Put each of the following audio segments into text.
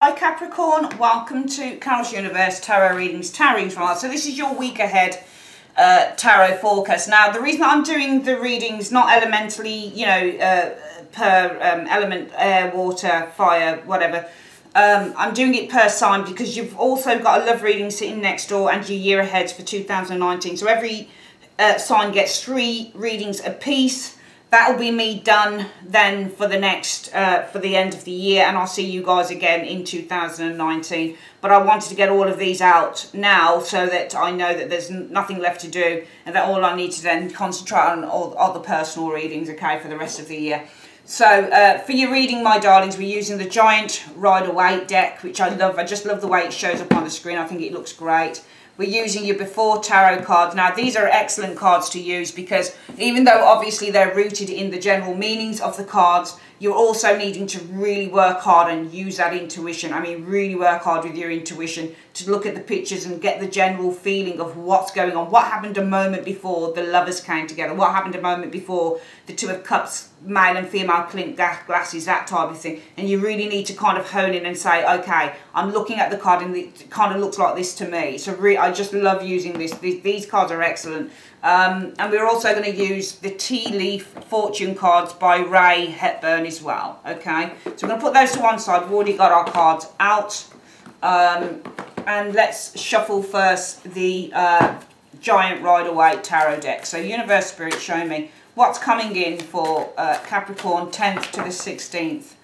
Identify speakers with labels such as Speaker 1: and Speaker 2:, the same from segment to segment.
Speaker 1: Hi Capricorn, welcome to Carol's Universe Tarot Readings, Tarot Readings. So this is your week ahead tarot forecast. Now the reason I'm doing the readings not elementally, per element, air, water, fire, whatever. I'm doing it per sign because you've also got a love reading sitting next door and your year ahead for 2019. So every sign gets 3 readings a piece. That'll be me done then for the next, for the end of the year, and I'll see you guys again in 2019. But I wanted to get all of these out now so that I know that there's nothing left to do and that all I need to then concentrate on all other personal readings, okay, for the rest of the year. So for your reading, my darlings, we're using the Giant Rider-Waite deck, which I love. I just love the way it shows up on the screen. I think it looks great. We're using your Before Tarot cards. Now, these are excellent cards to use because even though obviously they're rooted in the general meanings of the cards, you're also needing to really work hard and use that intuition. I mean, really work hard with your intuition to look at the pictures and get the general feeling of what's going on. What happened a moment before the lovers came together? What happened a moment before the Two of Cups, male and female clink glasses, that type of thing. And you really need to kind of hone in and say, okay, I'm looking at the card and it kind of looks like this to me. So I just love using this. These cards are excellent. And we're also going to use the Tea Leaf Fortune cards by Ray Hepburn as well. Okay, so we're going to put those to one side. We've already got our cards out. And let's shuffle first the Giant Rider-Waite Tarot deck. So Universe Spirit, show me what's coming in for Capricorn 10th to the 16th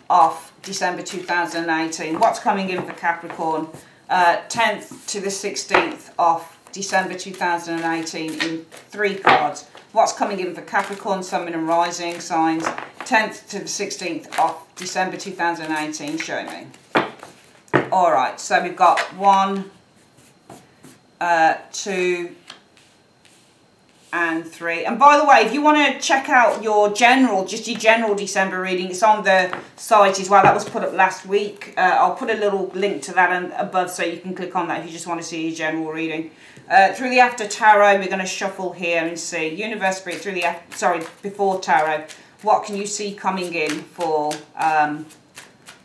Speaker 1: of December 2018. What's coming in for Capricorn 10th to the 16th of December 2018 in 3 cards. What's coming in for Capricorn, Sun, Moon and Rising signs 10th to the 16th of December 2018? Show me. Alright, so we've got 1, 2 and 3. And by the way, if you want to check out your general December reading, it's on the site as well. That was put up last week. I'll put a little link to that above so you can click on that if you just want to see your general reading. Through the After Tarot, we're going to shuffle here and see Universe Spirit through the Before Tarot. What can you see coming in for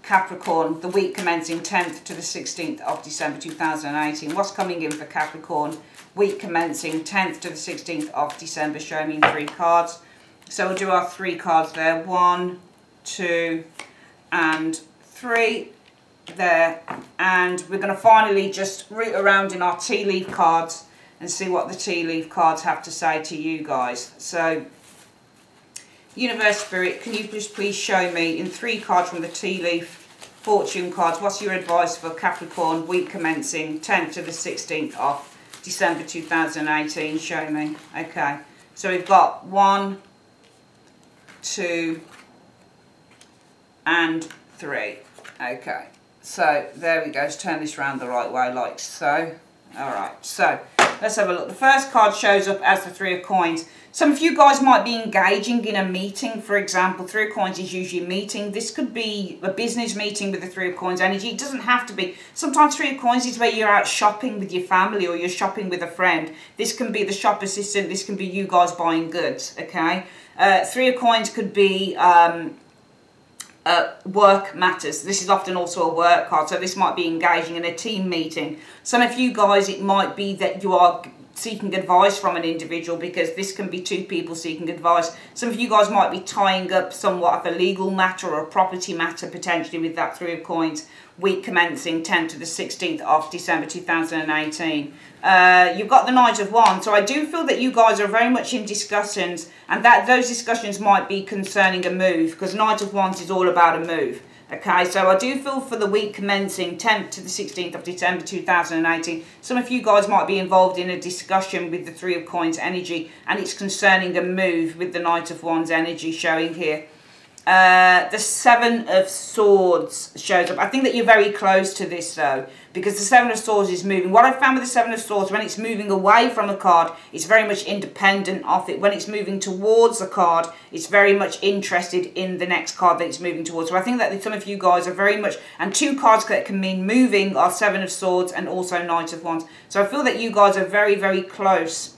Speaker 1: Capricorn, the week commencing 10th to the 16th of December 2018? What's coming in for Capricorn, week commencing 10th to the 16th of December? Show me in 3 cards. So we'll do our 3 cards there. 1, 2 and 3 there. And we're going to finally just root around in our tea leaf cards and see what the tea leaf cards have to say to you guys. So Universe Spirit, can you please show me in 3 cards from the Tea Leaf Fortune cards, what's your advice for Capricorn, week commencing 10th to the 16th of December 2018? Show me. Okay, so we've got 1, 2 and 3. Okay, so there we go. Let's turn this round the right way like so. Alright, so let's have a look. The first card shows up as the 3 of Coins. Some of you guys might be engaging in a meeting, for example. 3 of Coins is usually a meeting. This could be a business meeting with the 3 of Coins energy. It doesn't have to be. Sometimes 3 of Coins is where you're out shopping with your family or you're shopping with a friend. This can be the shop assistant. This can be you guys buying goods, okay? 3 of Coins could be work matters. This is often also a work card, so this might be engaging in a team meeting. Some of you guys, it might be that you are seeking advice from an individual, because this can be 2 people seeking advice. Some of you guys might be tying up somewhat of a legal matter or a property matter potentially with that 3 of Coins, week commencing 10th to the 16th of December 2018. You've got the Knight of Wands, so I do feel that you guys are very much in discussions, and that those discussions might be concerning a move, because Knight of Wands is all about a move. Okay, so I do feel for the week commencing 10th to the 16th of December 2018, some of you guys might be involved in a discussion with the 3 of Coins energy, and it's concerning a move with the Knight of Wands energy showing here. The 7 of Swords shows up. I think that you're very close to this though, because the 7 of Swords is moving. What I found with the 7 of Swords, when it's moving away from a card, it's very much independent of it. When it's moving towards a card, it's very much interested in the next card that it's moving towards. So I think that some of you guys are very much, and 2 cards that can mean moving are 7 of Swords and also Knight of Wands. So I feel that you guys are very, very close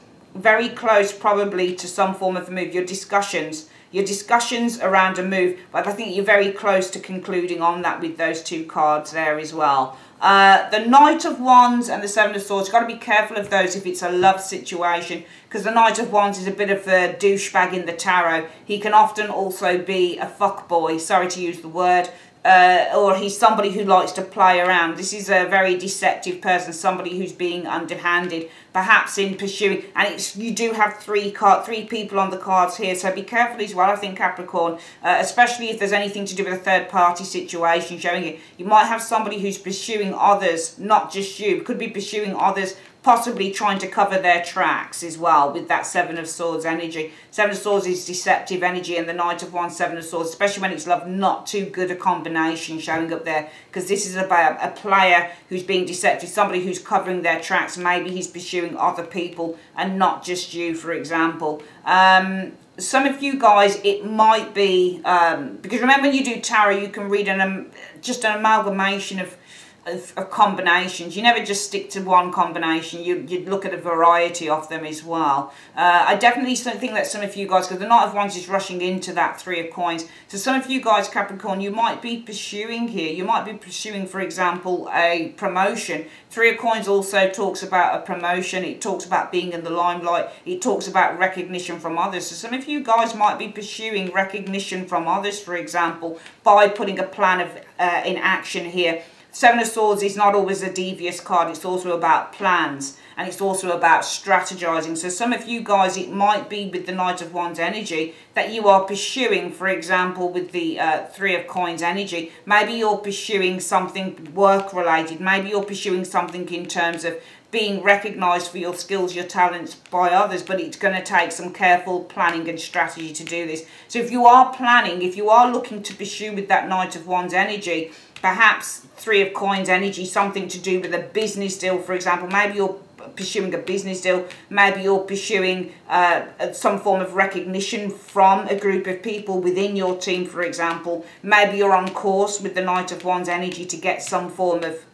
Speaker 1: probably to some form of a move. Your discussions your discussions around a move, but I think you're very close to concluding on that with those two cards there as well. The Knight of Wands and the Seven of Swords, you've got to be careful of those if it's a love situation, because the Knight of Wands is a bit of a douchebag in the tarot. He can often also be a fuckboy, sorry to use the word, or he's somebody who likes to play around. This is a very deceptive person, somebody who's being underhanded, perhaps in pursuing, and you do have three people on the cards here, so be careful as well, I think, Capricorn, especially if there's anything to do with a third party situation showing it. You might have somebody who's pursuing others, not just you, could be pursuing others, possibly trying to cover their tracks as well with that Seven of Swords energy. Seven of Swords is deceptive energy, and the Knight of Wands, Seven of Swords, especially when it's love, not too good a combination showing up there, because this is about a player who's being deceptive, somebody who's covering their tracks. Maybe he's pursuing other people and not just you, for example. Some of you guys, it might be, because remember when you do tarot, you can read just an amalgamation of combinations. You never just stick to one combination. You'd look at a variety of them as well. I definitely think that some of you guys, because the Knight of Wands is rushing into that Three of Coins, so some of you guys, Capricorn, you might be pursuing here. You might be pursuing, for example, a promotion. Three of Coins also talks about a promotion. It talks about being in the limelight. It talks about recognition from others. So some of you guys might be pursuing recognition from others, for example, by putting a plan in action here. Seven of Swords is not always a devious card. It's also about plans, and it's also about strategizing. So some of you guys, it might be with the Knight of Wands energy that you are pursuing, for example, with the Three of Coins energy. Maybe you're pursuing something work-related. Maybe you're pursuing something in terms of being recognized for your skills, your talents by others, but it's going to take some careful planning and strategy to do this. So if you are planning, if you are looking to pursue with that Knight of Wands energy, perhaps Three of Coins energy, something to do with a business deal, for example. Maybe you're pursuing a business deal. Maybe you're pursuing some form of recognition from a group of people within your team, for example. Maybe you're on course with the Knight of Wands energy to get some form of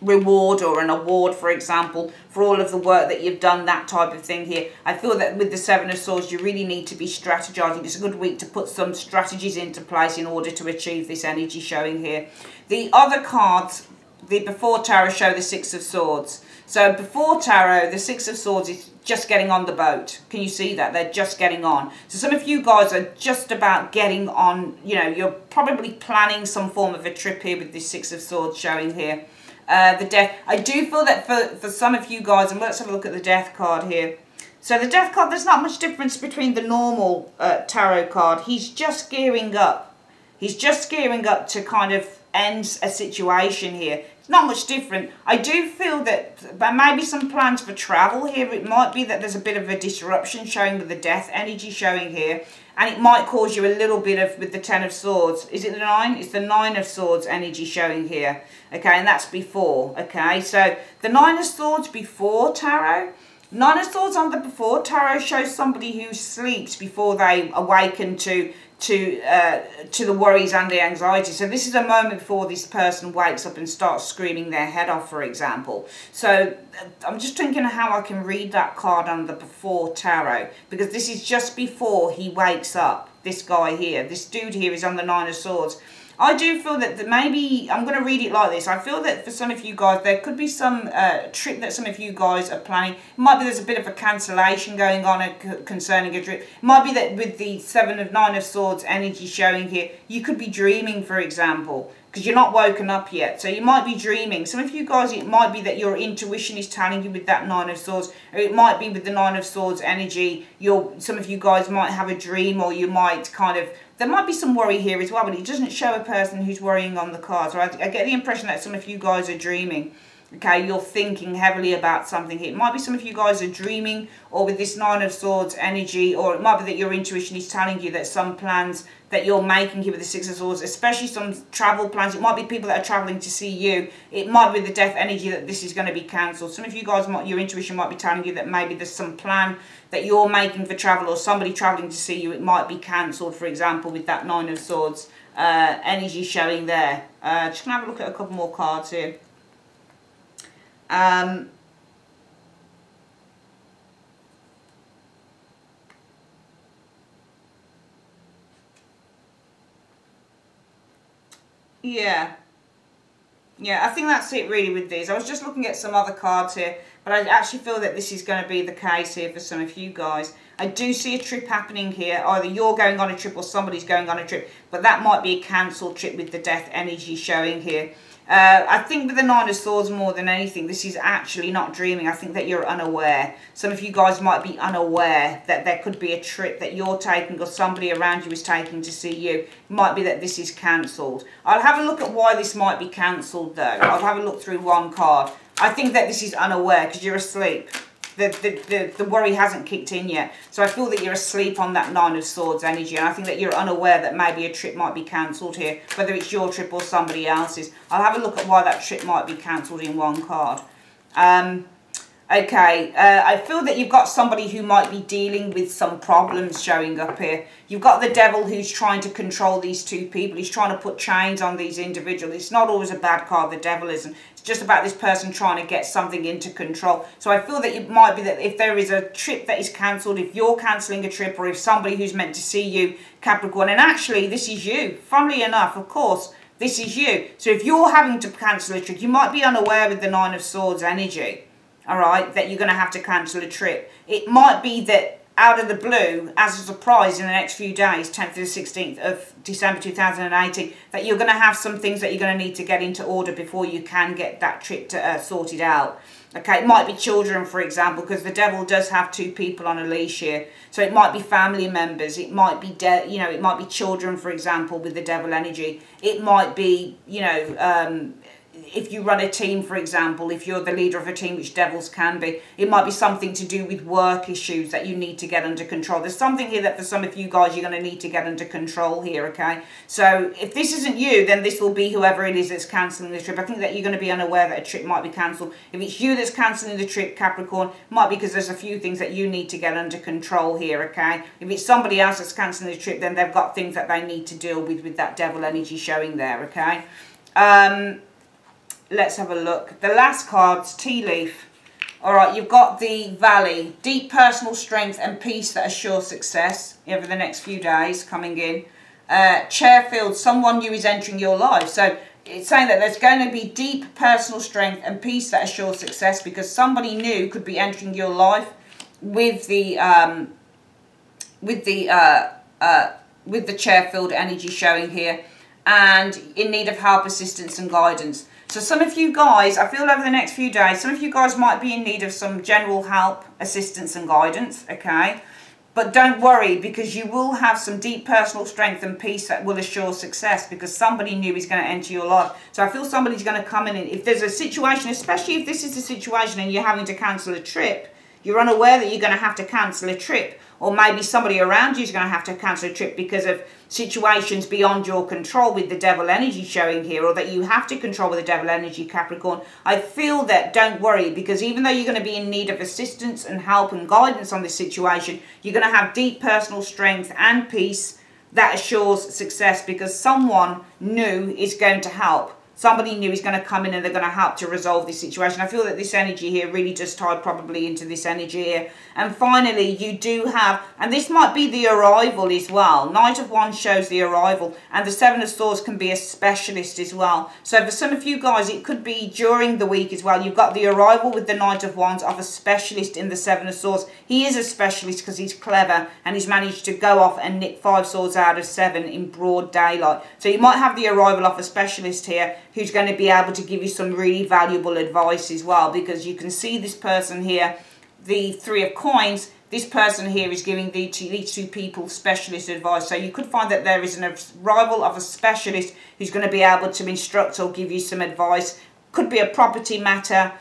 Speaker 1: reward or an award, for example, for all of the work that you've done, that type of thing here. I feel that with the Seven of Swords, you really need to be strategizing. It's a good week to put some strategies into place in order to achieve this energy showing here. The other cards, the before tarot, show the Six of Swords. So before tarot, the Six of Swords is just getting on the boat. Can you see that? They're just getting on. So some of you guys are just about getting on, you know, you're probably planning some form of a trip here with this Six of Swords showing here. The Death. I do feel that for some of you guys, and let's have a look at the Death card here. So the Death card, there's not much difference between the normal tarot card. He's just gearing up. He's just gearing up to kind of end a situation here. It's not much different. I do feel that there may be some plans for travel here. It might be that there's a bit of a disruption showing with the Death energy showing here. And it might cause you a little bit of, with the Ten of Swords. Is it the Nine? It's the Nine of Swords energy showing here. Okay, and that's before. Okay, so the Nine of Swords before tarot. Nine of Swords on the before tarot shows somebody who sleeps before they awaken to the worries and the anxiety. So this is a moment before this person wakes up and starts screaming their head off, for example. So I'm just thinking how I can read that card on the before tarot, because this is just before he wakes up. This guy here, this dude here is on the Nine of Swords. I do feel that maybe, I'm going to read it like this. I feel that for some of you guys, there could be some trip that some of you guys are planning. It might be there's a bit of a cancellation going on concerning a trip. It might be that with the Nine of Swords energy showing here, you could be dreaming, for example, because you're not woken up yet. So you might be dreaming. Some of you guys, it might be that your intuition is telling you with that Nine of Swords. Or it might be with the Nine of Swords energy, some of you guys might have a dream, or you might kind of, there might be some worry here as well, but it doesn't show a person who's worrying on the card. So I get the impression that some of you guys are dreaming. Okay, you're thinking heavily about something here. It might be some of you guys are dreaming, or with this Nine of Swords energy, or it might be that your intuition is telling you that some plans that you're making here with the Six of Swords, especially some travel plans. It might be people that are traveling to see you. It might be the Death energy that this is going to be cancelled. Some of you guys, your intuition might be telling you that maybe there's some plan that you're making for travel, or somebody traveling to see you. It might be cancelled, for example, with that Nine of Swords energy showing there. Just going to have a look at a couple more cards here. Yeah. Yeah, I think that's it really with these. I was just looking at some other cards here, but I actually feel that this is going to be the case here for some of you guys. I do see a trip happening here. Either you're going on a trip or somebody's going on a trip, but that might be a cancelled trip with the death energy showing here. I think with the Nine of Swords more than anything, this is actually not dreaming. I think that you're unaware. Some of you guys might be unaware that there could be a trip that you're taking or somebody around you is taking to see you. It might be that this is cancelled. I'll have a look at why this might be cancelled though. I'll have a look through one card. I think that this is unaware because you're asleep. The worry hasn't kicked in yet. So I feel that you're asleep on that Nine of Swords energy, and I think that you're unaware that maybe a trip might be cancelled here, whether it's your trip or somebody else's. I'll have a look at why that trip might be cancelled in one card. Okay, I feel that you've got somebody who might be dealing with some problems showing up here. You've got the devil who's trying to control these two people. He's trying to put chains on these individuals. It's not always a bad card, the devil isn't. It's just about this person trying to get something into control. So I feel that it might be that if there is a trip that is cancelled, if you're cancelling a trip, or if somebody who's meant to see you, Capricorn, and actually this is you, funnily enough, of course, this is you. So if you're having to cancel a trip, you might be unaware with the Nine of Swords energy. Alright, that you're going to have to cancel a trip. It might be that out of the blue, as a surprise in the next few days, 10th to the 16th of December 2018, that you're going to have some things that you're going to need to get into order before you can get that trip sorted out. Okay, it might be children, for example, because the devil does have two people on a leash here. So it might be family members, it might be, it might be children, for example, with the devil energy. It might be, if you run a team, for example, if you're the leader of a team, which devils can be, it might be something to do with work issues that you need to get under control. There's something here that for some of you guys you're going to need to get under control here, okay? So if this isn't you, then this will be whoever it is that's cancelling the trip. I think that you're going to be unaware that a trip might be cancelled. If it's you that's cancelling the trip, Capricorn, it might be because there's a few things that you need to get under control here, okay? If it's somebody else that's cancelling the trip, then they've got things that they need to deal with that devil energy showing there, okay? Let's have a look. The last card's Tea Leaf. Alright, you've got the Valley. Deep personal strength and peace that assure success over the next few days coming in. Chairfield, someone new is entering your life. So it's saying that there's going to be deep personal strength and peace that assure success because somebody new could be entering your life with the Chairfield energy showing here, and in need of help, assistance and guidance. So some of you guys, I feel over the next few days, some of you guys might be in need of some general help, assistance and guidance, okay? But don't worry, because you will have some deep personal strength and peace that will assure success because somebody new is going to enter your life. So I feel somebody's going to come in. If there's a situation, especially if this is a situation and you're having to cancel a trip, you're unaware that you're going to have to cancel a trip, or maybe somebody around you is going to have to cancel a trip because of situations beyond your control with the devil energy showing here, or that you have to control with the devil energy, Capricorn. I feel that don't worry, because even though you're going to be in need of assistance and help and guidance on this situation, you're going to have deep personal strength and peace that assures success because someone new is going to help. Somebody new is going to come in and they're going to help to resolve this situation. I feel that this energy here really does tie probably into this energy here. And finally, you do have, and this might be the arrival as well. Knight of Wands shows the arrival, and the Seven of Swords can be a specialist as well. So for some of you guys, it could be during the week as well. You've got the arrival with the Knight of Wands of a specialist in the Seven of Swords. He is a specialist because he's clever and he's managed to go off and nick 5 swords out of 7 in broad daylight. So you might have the arrival of a specialist here who's going to be able to give you some really valuable advice as well, because you can see this person here, the Three of Coins, this person here is giving these two people specialist advice. So you could find that there is an arrival of a specialist who's going to be able to instruct or give you some advice. Could be a property matter,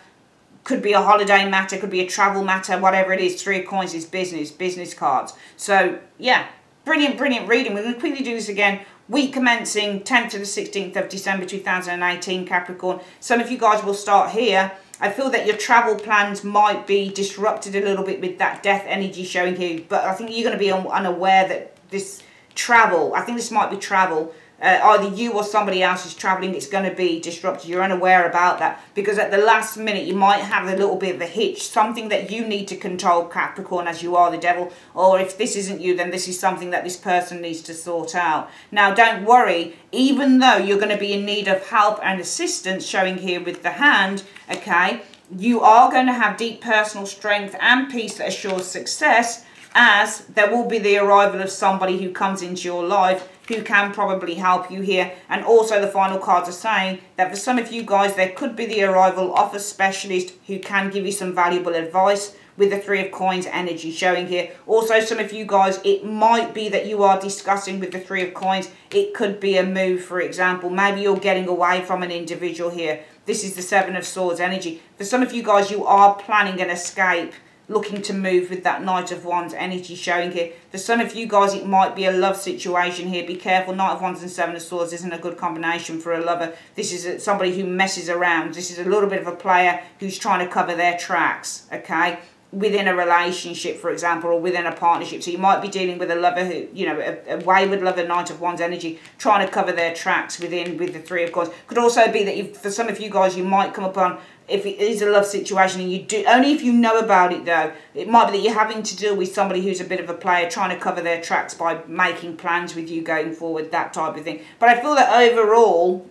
Speaker 1: could be a holiday matter, could be a travel matter, whatever it is. Three of Coins is business cards. So yeah, brilliant reading. We're going to quickly do this again. Week commencing 10th to the 16th of December 2018, Capricorn. Some of you guys will start here. I feel that your travel plans might be disrupted a little bit with that death energy showing here. But I think you're going to be unaware that this travel, I think this might be travel, either you or somebody else is traveling, it's going to be disrupted. You're unaware about that because at the last minute you might have a little bit of a hitch, something that you need to control, Capricorn, as you are the devil. Or if this isn't you, then this is something that this person needs to sort out. Now, don't worry, even though you're going to be in need of help and assistance, showing here with the hand, okay, you are going to have deep personal strength and peace that assures success, as there will be the arrival of somebody who comes into your life who can probably help you here. And also the final cards are saying that for some of you guys, there could be the arrival of a specialist who can give you some valuable advice, with the Three of Coins energy showing here. Also, some of you guys, it might be that you are discussing with the Three of Coins. It could be a move, for example. Maybe you're getting away from an individual here. This is the Seven of Swords energy. For some of you guys, you are planning an escape, looking to move with that Knight of Wands energy showing here. For some of you guys, it might be a love situation here. Be careful, Knight of Wands and Seven of Swords isn't a good combination for a lover. This is somebody who messes around. This is a little bit of a player who's trying to cover their tracks, okay? Within a relationship, for example, or within a partnership. So you might be dealing with a lover who, you know, a wayward lover, Knight of Wands energy, trying to cover their tracks with the Three of Coins. Could also be that for some of you guys, you might come upon, if it is a love situation, and you do, only if you know about it though, it might be that you're having to deal with somebody who's a bit of a player, trying to cover their tracks by making plans with you going forward, that type of thing. But I feel that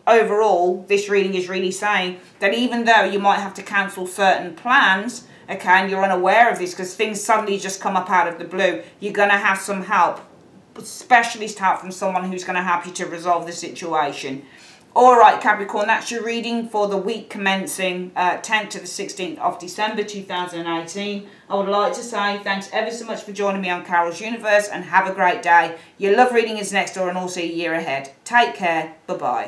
Speaker 1: overall, this reading is really saying that even though you might have to cancel certain plans, okay, and you're unaware of this because things suddenly just come up out of the blue, you're going to have some help, specialist help from someone who's going to help you to resolve the situation. Alright, Capricorn, that's your reading for the week commencing 10th to the 16th of December 2018. I would like to say thanks ever so much for joining me on Carol's Universe, and have a great day. Your love reading is next door and also a year ahead. Take care. Bye-bye.